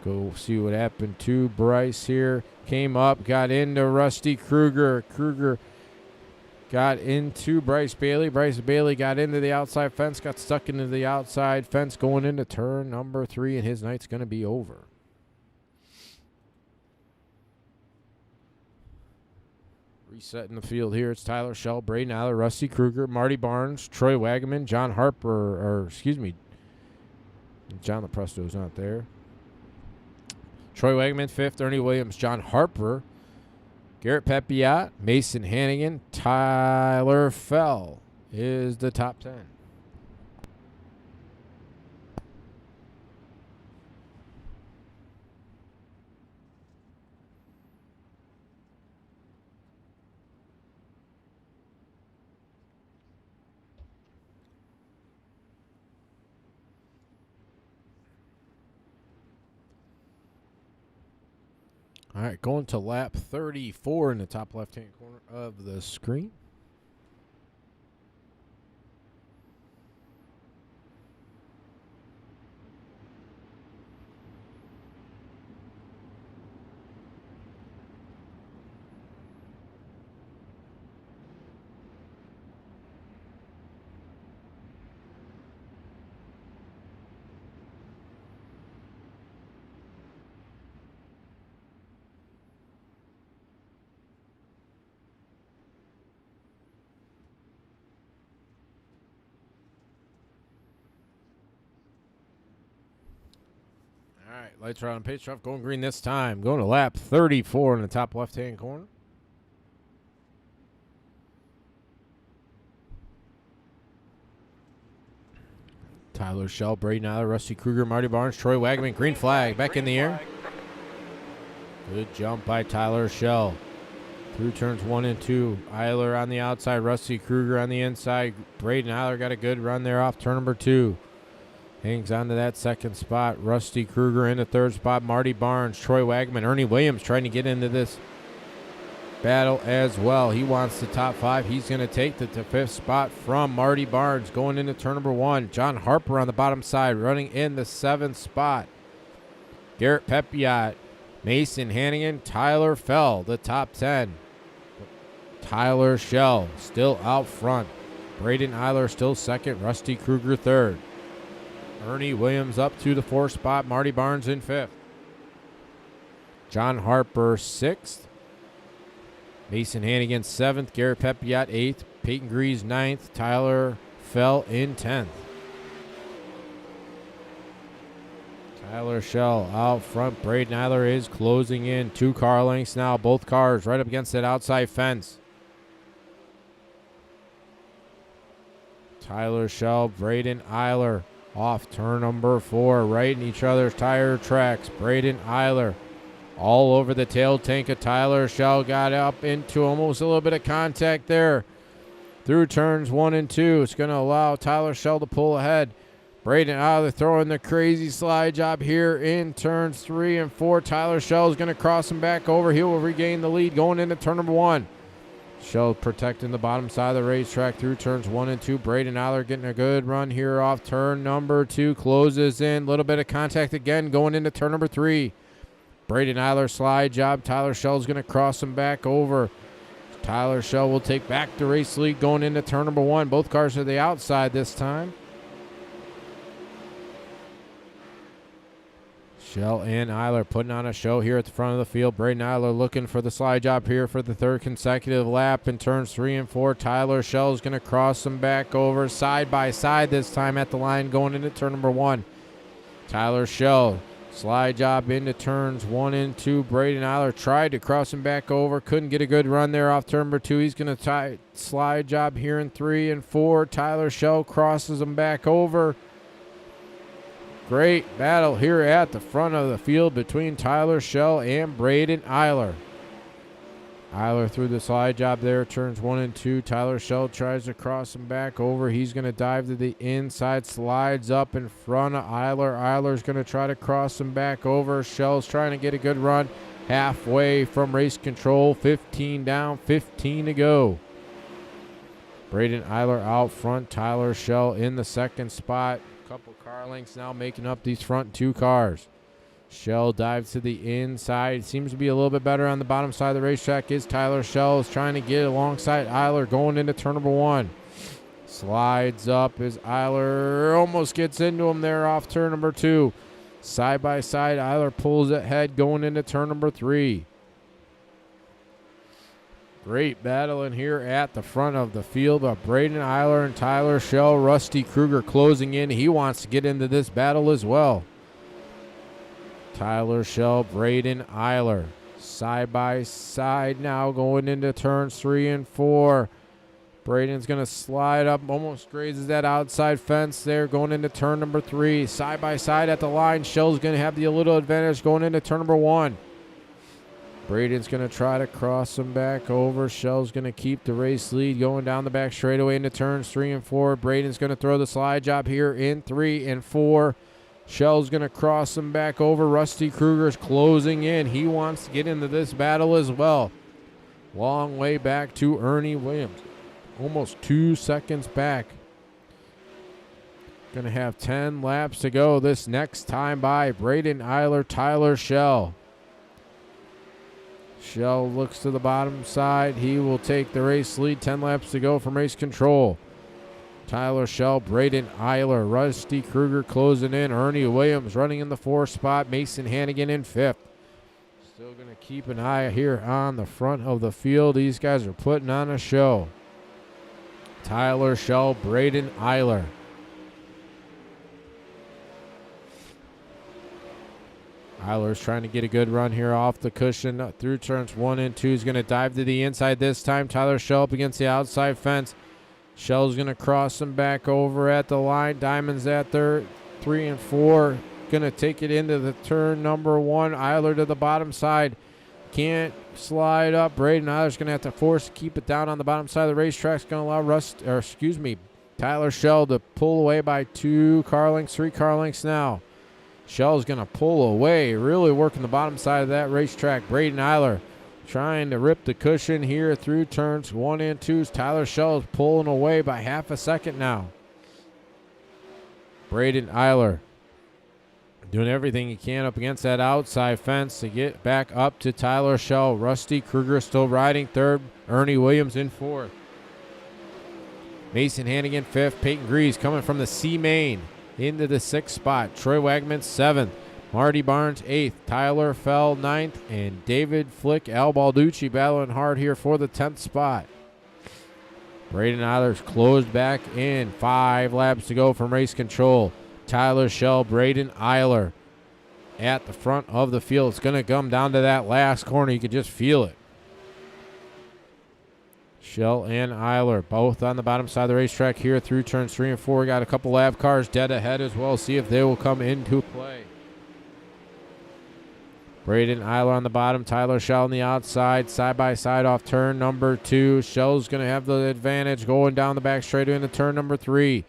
Go see what happened to Bryce here. Came up, got into Rusty Kruger. Kruger got into Bryce Bailey. Bryce Bailey got into the outside fence, got stuck into the outside fence going into turn number 3, and his night's going to be over. Resetting the field here. It's Tyler Shell, Braden Eiler, Rusty Kruger, Marty Barnes, Troy Wagaman, John Harper, John LaPresto's not there. Troy Wagaman 5th, Ernie Williams, John Harper, Garrett Pepiot, Mason Hannigan, Tyler Fell is the top 10. All right, going to lap 34 in the top left-hand corner of the screen. All right, lights are on, pace off, going green this time. Going to lap 34 in the top left-hand corner. Tyler Shell, Braden Eiler, Rusty Kruger, Marty Barnes, Troy Wagaman, green flag, back in the air. Good jump by Tyler Shell. Through turns 1 and 2. Eiler on the outside, Rusty Kruger on the inside. Braden Eiler got a good run there off turn number 2. Hangs on to that 2nd spot. Rusty Kruger in the 3rd spot. Marty Barnes, Troy Wagaman, Ernie Williams trying to get into this battle as well. He wants the top 5. He's going to take the 5th spot from Marty Barnes going into turn number 1. John Harper on the bottom side running in the 7th spot. Garrett Pepiot, Mason Hannigan, Tyler Fell, the top 10. Tyler Shell still out front. Braden Eiler still 2nd. Rusty Kruger 3rd. Ernie Williams up to the 4th spot. Marty Barnes in 5th. John Harper 6th. Mason Hannigan 7th. Garrett Pepiot 8th. Peyton Grease 9th. Tyler Fell in 10th. Tyler Shell out front. Braden Eiler is closing in. 2 car lengths now. Both cars right up against that outside fence. Tyler Shell, Braden Eiler. Off turn number 4, right in each other's tire tracks. Braden Eiler all over the tail tank of Tyler Shell. Got up into almost a little bit of contact there. Through turns 1 and 2. It's going to allow Tyler Shell to pull ahead. Braden Eiler throwing the crazy slide job here in turns 3 and 4. Tyler Shell is going to cross him back over. He will regain the lead going into turn number 1. Shell protecting the bottom side of the racetrack through turns 1 and 2. Braden Eiler getting a good run here off turn number 2. Closes in. A little bit of contact again going into turn number 3. Braden Eiler slide job. Tyler Shell is going to cross him back over. Tyler Shell will take back the race lead going into turn number 1. Both cars are the outside this time. Shell and Eiler putting on a show here at the front of the field. Braden Eiler looking for the slide job here for the 3rd consecutive lap in turns 3 and 4. Tyler Shell is going to cross them back over side by side this time at the line going into turn number 1. Tyler Shell, slide job into turns 1 and 2. Braden Eiler tried to cross him back over. Couldn't get a good run there off turn number 2. He's going to slide job here in 3 and 4. Tyler Shell crosses him back over. Great battle here at the front of the field between Tyler Shell and Braden Eiler. Eiler through the slide job there, turns 1 and 2. Tyler Shell tries to cross him back over. He's going to dive to the inside, slides up in front of Eiler. Eiler's going to try to cross him back over. Shell's trying to get a good run halfway from race control. 15 down, 15 to go. Braden Eiler out front. Tyler Shell in the 2nd spot. Couple car lengths now making up these front 2 cars. Shell dives to the inside. Seems to be a little bit better on the bottom side of the racetrack is Tyler Shell is trying to get alongside Eiler going into turn number 1. Slides up as Eiler almost gets into him there off turn number 2. Side by side, Eiler pulls ahead going into turn number 3. Great battle in here at the front of the field of Braden Eiler and Tyler Shell. Rusty Kruger closing in. He wants to get into this battle as well. Tyler Shell, Braden Eiler. Side by side now going into turns 3 and 4. Braden's going to slide up, almost grazes that outside fence there going into turn number 3. Side by side at the line. Shell's going to have the little advantage going into turn number 1. Braden's going to try to cross him back over. Shell's going to keep the race lead going down the back straightaway into turns 3 and 4. Braden's going to throw the slide job here in 3 and 4. Shell's going to cross him back over. Rusty Kruger's closing in. He wants to get into this battle as well. Long way back to Ernie Williams. Almost 2 seconds back. Going to have 10 laps to go this next time by Braden Eiler, Tyler Shell. Shell looks to the bottom side. He will take the race lead. 10 laps to go from race control. Tyler Shell, Braden Eiler, Rusty Kruger closing in. Ernie Williams running in the 4th spot. Mason Hannigan in 5th. Still going to keep an eye here on the front of the field. These guys are putting on a show. Tyler Shell, Braden Eiler. Eiler's trying to get a good run here off the cushion through turns 1 and 2. He's going to dive to the inside this time. Tyler Shell up against the outside fence. Shell's going to cross him back over at the line. Diamond's at 3 and 4. Going to take it into the turn number 1. Eiler to the bottom side. Can't slide up. Braden Eiler's going to have to force to keep it down on the bottom side of the racetrack. It's going to allow Tyler Shell to pull away by 2 car lengths, 3 car lengths now. Shell's going to pull away, really working the bottom side of that racetrack. Braden Eiler trying to rip the cushion here through turns 1 and 2. Tyler Shell is pulling away by half a second now. Braden Eiler doing everything he can up against that outside fence to get back up to Tyler Shell. Rusty Kruger still riding 3rd. Ernie Williams in 4th. Mason Hannigan 5th. Peyton Grease coming from the C main into the 6th spot. Troy Wagman 7th. Marty Barnes 8th. Tyler Fell 9th. And David Flick Al Balducci battling hard here for the 10th spot. Braden Eiler's closed back in. 5 laps to go from race control. Tyler Shell, Braden Eiler at the front of the field. It's going to come down to that last corner. You could just feel it. Shell and Eiler both on the bottom side of the racetrack here through turns 3 and 4. We got a couple lap cars dead ahead as well. See if they will come into play. Braden Eiler on the bottom. Tyler Shell on the outside. Side by side off turn number 2. Shell's going to have the advantage going down the back straight into turn number 3.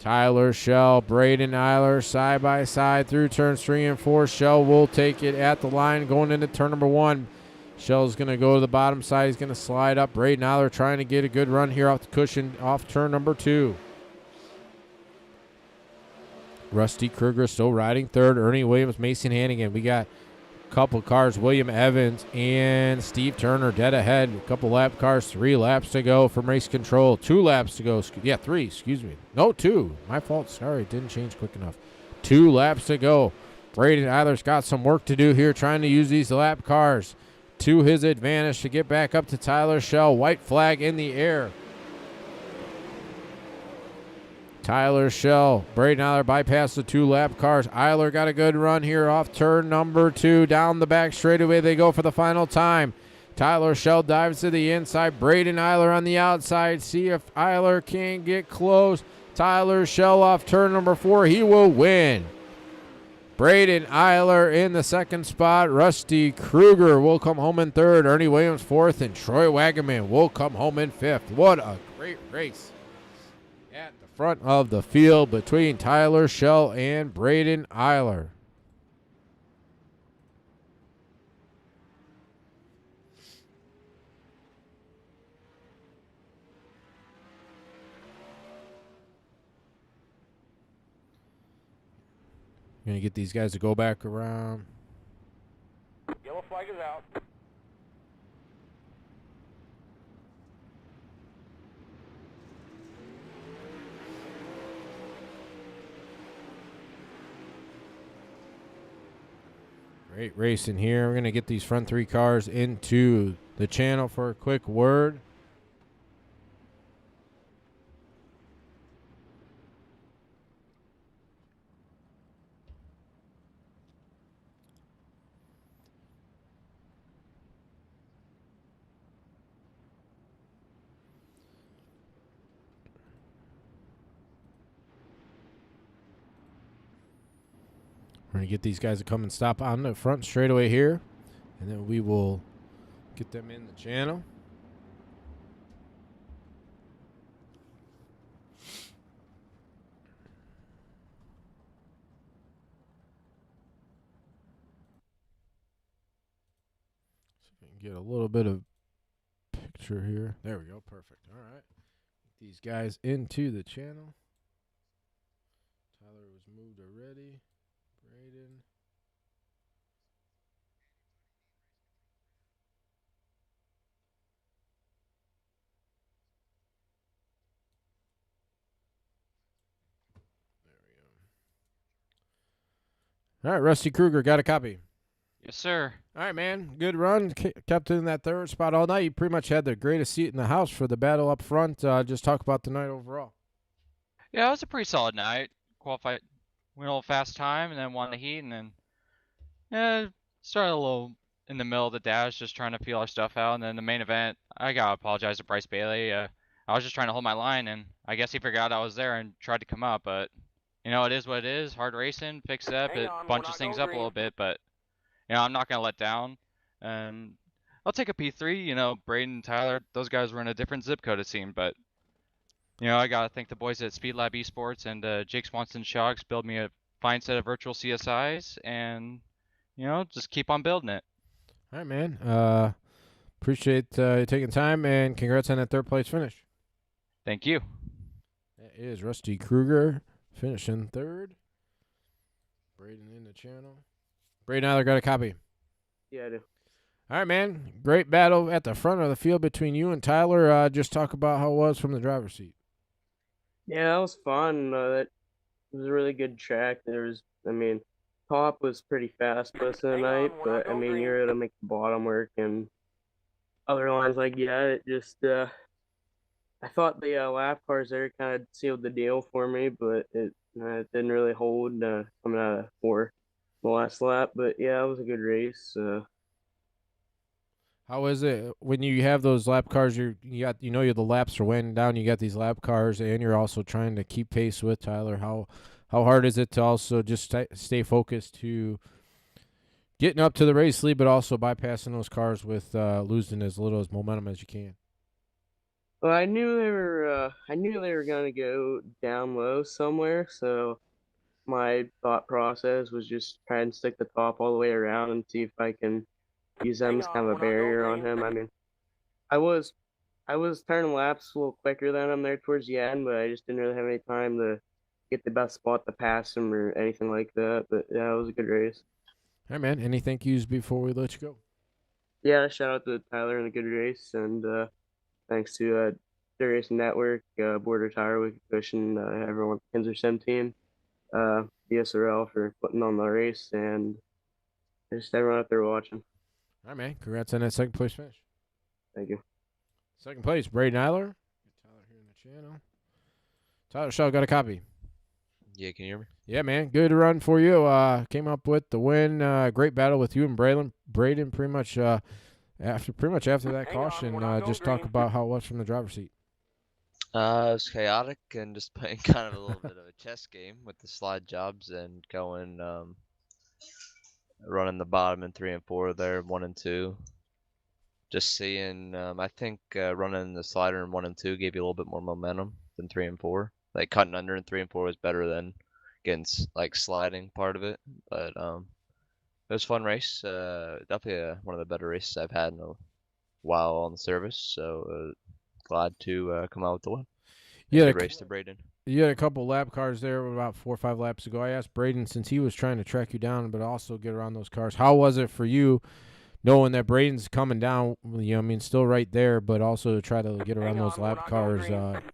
Tyler, Shell, Braden, Eiler, side by side through turns 3 and 4. Shell will take it at the line going into turn number 1. Shell's going to go to the bottom side. He's going to slide up. Braden Eiler trying to get a good run here off the cushion off turn number 2. Rusty Kruger still riding third. Ernie Williams, Mason Hannigan. We got a couple cars, William Evans and Steve Turner dead ahead. A couple lap cars, 3 laps to go from race control. 2 laps to go. 3, excuse me. No, 2. My fault. Sorry, it didn't change quick enough. 2 laps to go. Braden Eiler's got some work to do here trying to use these lap cars to his advantage to get back up to Tyler Shell. White flag in the air. Tyler Shell, Braden Eiler bypassed the 2 lap cars. Eiler got a good run here off turn number 2. Down the back straightaway they go for the final time. Tyler Shell dives to the inside. Braden Eiler on the outside. See if Eiler can get close. Tyler Shell off turn number 4. He will win. Braden Eiler in the second spot. Rusty Kruger will come home in third. Ernie Williams fourth. And Troy Wagaman will come home in fifth. What a great race at the front of the field between Tyler Shell and Braden Eiler. Going to get these guys to go back around. Yellow flag is out. Great racing here. We're going to get these front 3 cars into the channel for a quick word. We're going to get these guys to come and stop on the front straightaway here. And then we will get them in the channel. So we can get a little bit of picture here. There we go. Perfect. All right. Get these guys into the channel. Tyler was moved already. Braden. There we go. All right, Rusty Kruger, got a copy. Yes, sir. All right, man. Good run. Kept in that third spot all night. You pretty much had the greatest seat in the house for the battle up front. Just talk about the night overall. Yeah, it was a pretty solid night. Qualified, went a little fast time, and then won the heat, and then started a little in the middle of the dash, just trying to feel our stuff out. And then the main event, I gotta apologize to Bryce Bailey. I was just trying to hold my line, and I guess he forgot I was there and tried to come up. But you know, it is what it is. Hard racing, picks up, Hang it on, bunches things up a little bit, but you know, I'm not gonna let down. And I'll take a P3. You know, Braden and Tyler, those guys were in a different zip code, it seemed, but. You know, I got to thank the boys at Speed Lab Esports and Jake Swanson Shocks build me a fine set of virtual CSIs, and, you know, just keep on building it. All right, man. Appreciate you taking time, and congrats on that third place finish. Thank you. That is Rusty Kruger finishing third. Braden in the channel. Braden Eiler got a copy. Yeah, I do. All right, man. Great battle at the front of the field between you and Tyler. Just talk about how it was from the driver's seat. Yeah, that was fun. It was a really good track. Top was pretty fast most of the night, but you were able to make the bottom work and other lines like it just I thought the lap cars there kind of sealed the deal for me, but it didn't really hold coming out of 4 the last lap. But yeah, it was a good race. How is it when you have those lap cars? You're the laps are winding down. You got these lap cars, and you're also trying to keep pace with Tyler. How hard is it to also just stay focused to getting up to the race lead, but also bypassing those cars with losing as little as momentum as you can? Well, I knew they were. I knew they were gonna go down low somewhere, so my thought process was just try and stick the top all the way around and see if I can use them Hang as on, kind of a we're not going barrier on green. him. I mean, I was I was turning laps a little quicker than him there towards the end, but I just didn't really have any time to get the best spot to pass him or anything like that. But yeah, it was a good race. All right, man. Any thank yous before we let you go? Yeah, shout out to Tyler in a good race, and thanks to the Racing Network, Border Tire, Wicked Cushion, everyone, Kinzer Sim Team, DSRL for putting on the race, and just everyone out there watching. All right, man. Congrats on that second place finish. Thank you. Second place, Braden Eiler. Get Tyler here in the channel. Tyler Shaw got a copy. Yeah, can you hear me? Yeah, man. Good run for you. Came up with the win. Great battle with you and Braden. Braden pretty much after that Hang on, caution, we're not going just talk green. about how it was from the driver's seat. It was chaotic and just playing kind of a little bit of a chess game with the slide jobs and going, running the bottom in 3 and 4 there, 1 and 2. Just seeing, I think running the slider in 1 and 2 gave you a little bit more momentum than 3 and 4. Like cutting under in 3 and 4 was better than getting like sliding part of it. But it was a fun race. Definitely one of the better races I've had in a while on the service. So glad to come out with the win. Yeah, Good race to Braden. You had a couple lap cars there about 4 or 5 laps ago. I asked Braden, since he was trying to track you down but also get around those cars, how was it for you knowing that Braden's coming down, still right there, but also to try to get around those lap cars,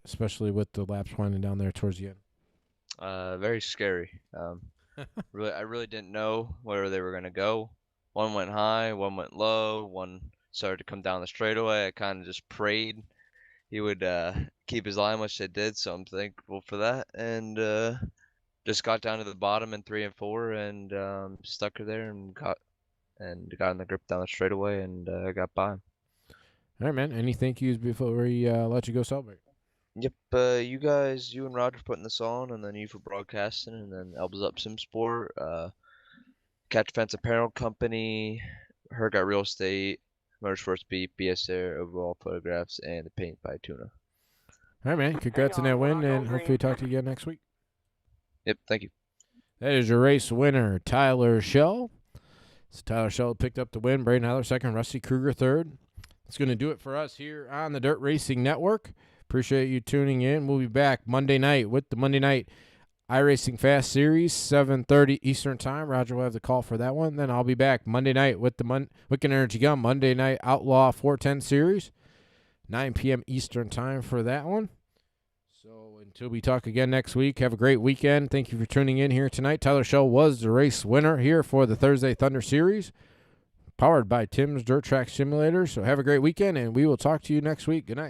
especially with the laps winding down there towards the end? Very scary. I really didn't know where they were going to go. One went high, one went low, one started to come down the straightaway. I kind of just prayed he would keep his line, which they did, so I'm thankful for that. And just got down to the bottom in 3 and 4 and stuck her there and got in the grip down the straightaway and got by him. All right, man. Any thank yous before we let you go celebrate? Yep, you guys, you and Roger putting this on, and then you for broadcasting, and then Elbows Up Sim Sport, Catch Fence Apparel Company, Her Got Real Estate, Motorsports Beat, BS Air, Overall Photographs, and the Paint by Tuna. All right, man. Congrats on that win, and hopefully talk to you again next week. Yep, thank you. That is your race winner, Tyler Shell. So Tyler Shell picked up the win. Braden Eiler second, Rusty Kruger third. That's going to do it for us here on the Dirt Racing Network. Appreciate you tuning in. We'll be back Monday night with the Monday Night iRacing Fast Series, 7:30 Eastern Time. Roger will have the call for that one. Then I'll be back Monday night with the Wicked Energy Gun Monday Night Outlaw 410 Series, 9 p.m. Eastern Time for that one. So until we talk again next week, have a great weekend. Thank you for tuning in here tonight. Tyler Shell was the race winner here for the Thursday Thunder Series, powered by Tim's Dirt Track Simulator. So have a great weekend, and we will talk to you next week. Good night.